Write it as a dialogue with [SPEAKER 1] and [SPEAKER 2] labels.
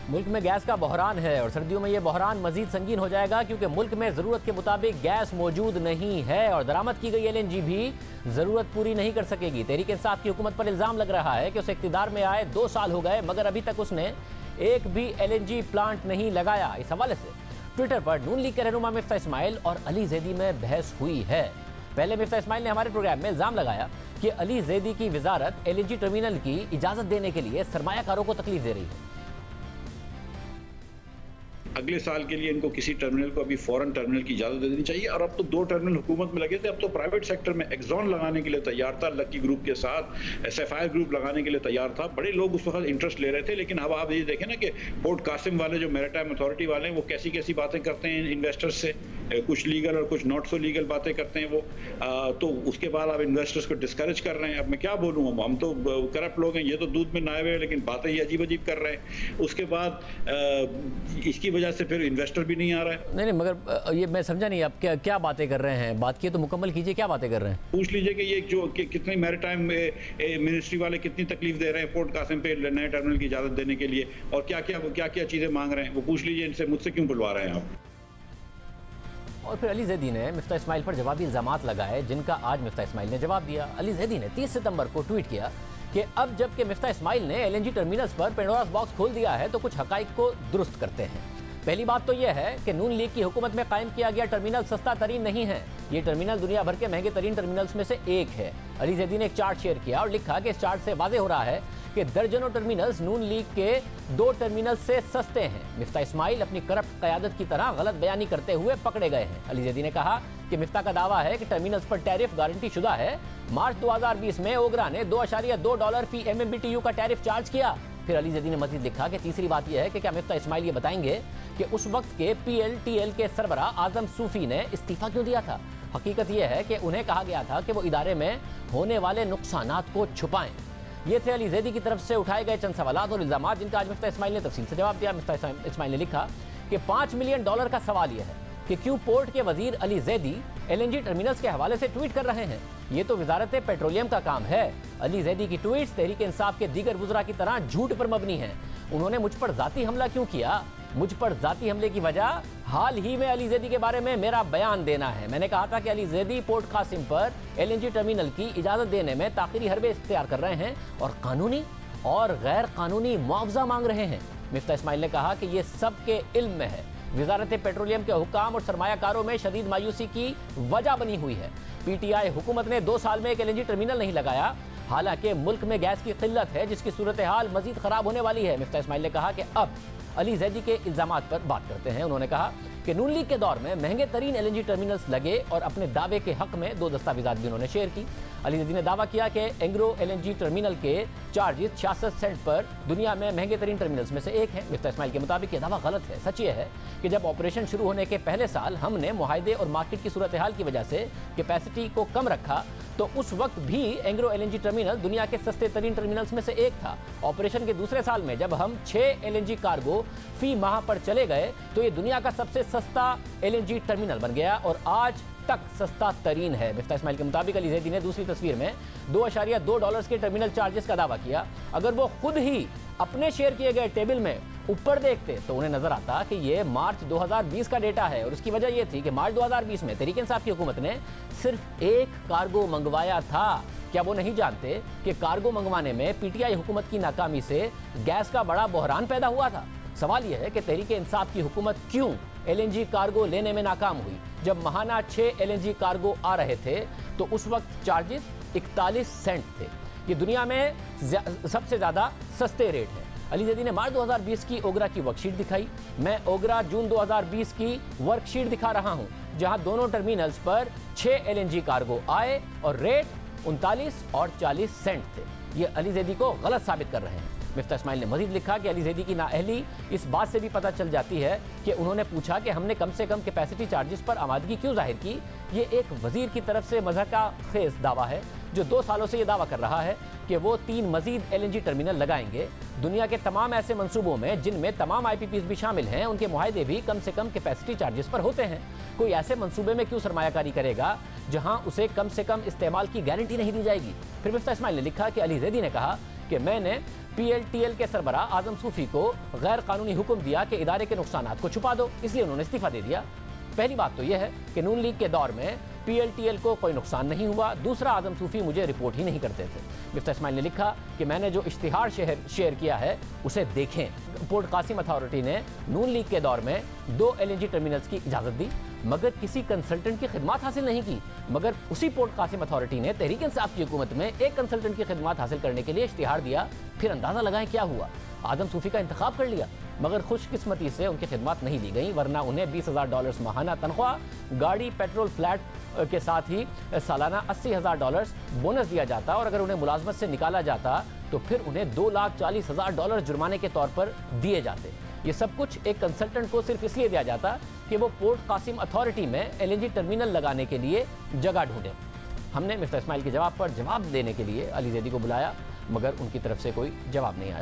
[SPEAKER 1] मुल्क में गैस का बहरान है और सर्दियों में ये बहरान मजीद संगीन हो जाएगा क्योंकि मुल्क में ज़रूरत के मुताबिक गैस मौजूद नहीं है और दरामद की गई एलएनजी भी ज़रूरत पूरी नहीं कर सकेगी। तहरीक इंसाफ की हुकूमत पर इल्ज़ाम लग रहा है कि उसे इक़्तिदार में आए 2 साल हो गए मगर अभी तक उसने एक भी एलएनजी प्लांट नहीं लगाया। इस हवाले से ट्विटर पर नून लीग के रहनुमा मिफ्ता इस्माइल और अली जैदी में बहस हुई है। पहले मिफ्ता इस्माइल ने हमारे प्रोग्राम में इल्ज़ाम लगाया कि अली जैदी की वजारत एलएनजी टर्मिनल की इजाज़त देने के लिए सरमायाकारों को तकलीफ दे रही है।
[SPEAKER 2] अगले साल के लिए इनको किसी टर्मिनल को अभी फौरन टर्मिनल की इजाजत दे देनी चाहिए। और अब तो 2 टर्मिनल हुकूमत में लगे थे, अब तो प्राइवेट सेक्टर में एक्सॉन लगाने के लिए तैयार था, लकी ग्रुप के साथ SFI ग्रुप लगाने के लिए तैयार था। बड़े लोग उस वक्त इंटरेस्ट ले रहे थे, लेकिन अब आप ये देखें ना कि पोर्ट कासिम वाले जो मैरीटाइम अथॉरिटी वाले हैं वो कैसी कैसी बातें करते हैं इन्वेस्टर्स से, कुछ लीगल और कुछ नॉट सो लीगल बातें करते हैं वो। तो उसके बाद आप इन्वेस्टर्स को डिस्करेज कर रहे हैं। अब मैं क्या बोलूँ, हम तो करप्ट लोग हैं, ये तो दूध में नहाए हुए हैं, लेकिन बातें ही अजीब अजीब कर रहे हैं। उसके बाद इसकी वजह से फिर इन्वेस्टर भी नहीं आ रहा है।
[SPEAKER 1] नहीं मगर ये मैं समझा नहीं, आप क्या बातें कर रहे हैं, बात की तो मुकम्मल कीजिए, क्या बातें कर रहे हैं।
[SPEAKER 2] पूछ लीजिए कि ये जो कितने मैरीटाइम मिनिस्ट्री वाले कितनी तकलीफ दे रहे हैं पोर्ट कासिम पे नए टर्मिनल की इजाजत देने के लिए, और क्या क्या चीजें मांग रहे हैं, वो पूछ लीजिए इनसे। मुझसे क्यों बुलवा रहे हैं आप।
[SPEAKER 1] और फिर अली जैदी ने मिफ्ता इस्माइल पर जवाबी इल्ज़ामात लगाए जिनका आज मिफ्ता इस्माइल ने जवाब दिया। अली जैदी ने 30 सितंबर को ट्वीट किया कि अब जबकि मिफ्ता इस्माइल ने एलएनजी टर्मिनल्स पर पेंडोरास बॉक्स खोल दिया है तो कुछ हकाइक को दुरुस्त करते हैं। पहली बात तो यह है कि नून लीग की हुकूमत में कायम किया गया टर्मिनल सस्ता तरीन नहीं है। ये टर्मिनल दुनिया भर के महंगे तरीन टर्मिनल्स में से एक है। अली जैदी ने एक चार्ट शेयर किया और लिखा कि इस चार्ट से वाज़ेह हो रहा है कि दर्जनों टर्मिनल्स नून लीग के 2 टर्मिनल से सस्ते हैं। मिफ्ता इस्माइल अपनी करप्ट क़यादत की तरह गलत बयानी करते हुए पकड़े गए हैं। अली जैदी ने कहा कि मिफ्ता का दावा है कि टर्मिनल्स पर टैरिफ गारंटी शुदा है। मार्च 2020 में ओगरा ने $2.2 फी MMBTU का टैरिफ चार्ज किया। फिर अली जैदी ने मजीद लिखा कि तीसरी बात यह है कि क्या मिफ्ता इस्माइल ये बताएंगे कि उस वक्त के PLTL के सरबराह आजम सूफी ने इस्तीफा क्यों दिया था। हकीकत यह है कि उन्हें कहा गया था कि वो इदारे में होने वाले नुकसानात को छुपाएं। ये थे अली जैदी की तरफ से उठाए गए चंद सवालात और इल्ज़ामात जिनका आज मिफ्ता इस्माइल ने तफसील से जवाब दिया। मिफ्ता इस्माइल ने लिखा कि $5 मिलियन का सवाल यह है कि क्यों पोर्ट के वजीर अली जैदी एलएनजी टर्मिनल्स के हवाले से ट्वीट कर रहे हैं। ये तो वजारत पेट्रोलियम का काम है। अली जैदी की ट्वीट्स तहरीक इंसाफ के दीगर वज़रा की तरह झूठ पर मबनी हैं। उन्होंने मुझ पर जाती हमला क्यों किया? मुझ पर जाती हमले की वजह हाल ही में अली जैदी के बारे में मेरा बयान देना है। मैंने कहा था कि अली जैदी पोर्ट कासिम पर एलएनजी टर्मिनल की इजाज़त देने में ताख़ीरी हरबे इख्तियार कर रहे हैं और कानूनी और गैर कानूनी मुआवजा मांग रहे हैं। मिफ्ता इस्माइल ने कहा कि ये सबके इल्म में है। वजारत पेट्रोलियम के हुकाम और सरमायाकारों में शदीद मायूसी की वजह बनी हुई है। PTI हुकूमत ने 2 साल में एक एलएनजी टर्मिनल नहीं लगाया, हालांकि मुल्क में गैस की किल्लत है जिसकी सूरत हाल मजीद खराब होने वाली है। मिफ्ता इस्माइल ने कहा कि अब अली जैदी के इल्ज़ामात पर बात करते हैं। उन्होंने कहा कि नून लीग के दौर में महंगे तरीन एलएनजी टर्मिनल्स लगे और अपने दावे के हक में 2 दस्तावेज़ात भी उन्होंने शेयर की। अली जैदी ने दावा किया कि एंग्रो एलएनजी टर्मिनल के चार्जेस 66 सेंट पर दुनिया में महंगे तरीन टर्मिनल्स में से एक है। मिफ्ता इस्माइल के मुताबिक यह दावा गलत है। सच ये है कि जब ऑपरेशन शुरू होने के पहले साल हमने मुआहदे और मार्केट की सूरत हाल की वजह से कैपेसिटी को कम रखा तो उस वक्त भी एंग्रो एलएनजी टर्मिनल दुनिया के सस्ते तरीन टर्मिनल्स में से एक था। ऑपरेशन के दूसरे साल में जब हम 6 एलएनजी कार्गो फी माह पर चले गए तो ये दुनिया का सबसे सस्ता एलएनजी टर्मिनल बन गया और आज तक सस्ता तरीन है। मिफ्ता इस्माइल के मुताबिक अली जैदी ने दूसरी तस्वीर में $2.2 के टर्मिनल चार्जेस का दावा किया। अगर वो खुद ही अपने शेयर किए गए टेबल में ऊपर देखते तो उन्हें नजर आता कि ये मार्च 2020 का डेटा है और उसकी वजह यह थी कि मार्च 2020 में तहरीक इंसाफ की हुकूमत ने सिर्फ 1 कार्गो मंगवाया था। क्या वो नहीं जानते कि कार्गो मंगवाने में PTI हुकूमत की नाकामी से गैस का बड़ा बहरान पैदा हुआ था? सवाल यह है कि तहरीक इंसाफ की हुकूमत क्यों LNG कार्गो लेने में नाकाम हुई? जब महाना 6 LNG कार्गो आ रहे थे तो उस वक्त चार्जेस 41 सेंट थे। ये दुनिया में सबसे ज़्यादा सस्ते रेट है। अली जैदी ने मार्च 2020 की ओगरा की वर्कशीट दिखाई। मैं ओगरा जून 2020 की वर्कशीट दिखा रहा हूं जहां दोनों टर्मिनल्स पर 6 LNG कार्गो आए और रेट 39 और 40 सेंट थे। ये अली जैदी को गलत साबित कर रहे हैं। मिफ्ता इस्माइल ने मजीद लिखा कि अली जैदी की नाअहली इस बात से भी पता चल जाती है कि उन्होंने पूछा कि हमने कम से कम कैपेसिटी चार्जेस पर आमादगी क्यों जाहिर की। ये एक वजीर की तरफ से मज़हका खेज दावा है जो 2 सालों से ये दावा कर रहा है कि वो 3 मजीद LNG टर्मिनल लगाएंगे। दुनिया के तमाम ऐसे मंसूबों में जिनमें तमाम IPPs भी शामिल हैं उनके मुआहदे भी कम से कम कैपेसिटी चार्जेस पर होते हैं। कोई ऐसे मंसूबे में क्यों सरमायाकारी करेगा जहां उसे कम से कम इस्तेमाल की गारंटी नहीं दी जाएगी। फिर मिफ्ता इस्माइल ने लिखा कि अली जैदी ने कहा कि मैंने PLTL के सरबरा आजम सूफी को गैर कानूनी हुक्म दिया कि इदारे के नुकसानात को छुपा दो, इसलिए उन्होंने इस्तीफा दे दिया। पहली बात तो यह है कि नून लीग के दौर में PLTL को कोई नुकसान नहीं हुआ। दूसरा, आजम सूफी मुझे रिपोर्ट ही नहीं करते थे। मिफ्ता इस्माइल ने लिखा कि मैंने जो इश्तिहार शेयर किया है उसे देखें। पोर्ट कासिम अथॉरिटी ने नून लीग के दौर में 2 LNG टर्मिनल्स की इजाज़त दी, मगर किसी कंसल्टेंट की खिदमत हासिल नहीं की। मगर उसी पोर्ट कासिम अथॉरिटी ने तहरीक इंसाफ की हुकूमत में एक कंसल्टेंट की खिदमत हासिल करने के लिए इश्तिहार दिया। फिर अंदाज़ा लगाएं क्या हुआ, आजम सूफी का इंतखाब कर लिया, मगर खुशकिस्मती से उनकी खिदमत नहीं ली गई, वरना उन्हें $20,000 माहाना तनख्वाह, गाड़ी, पेट्रोल, फ्लैट के साथ ही सालाना $80,000 बोनस दिया जाता, और अगर उन्हें मुलाजमत से निकाला जाता तो फिर उन्हें $2,40,000 जुर्माने के तौर पर दिए जाते। ये सब कुछ एक कंसल्टेंट को सिर्फ इसलिए दिया जाता कि वो पोर्ट कासिम अथॉरिटी में LNG टर्मिनल लगाने के लिए जगह ढूंढे। हमने मिफ्ता इस्माइल के जवाब पर जवाब देने के लिए अली जैदी को बुलाया, मगर उनकी तरफ से कोई जवाब नहीं आया।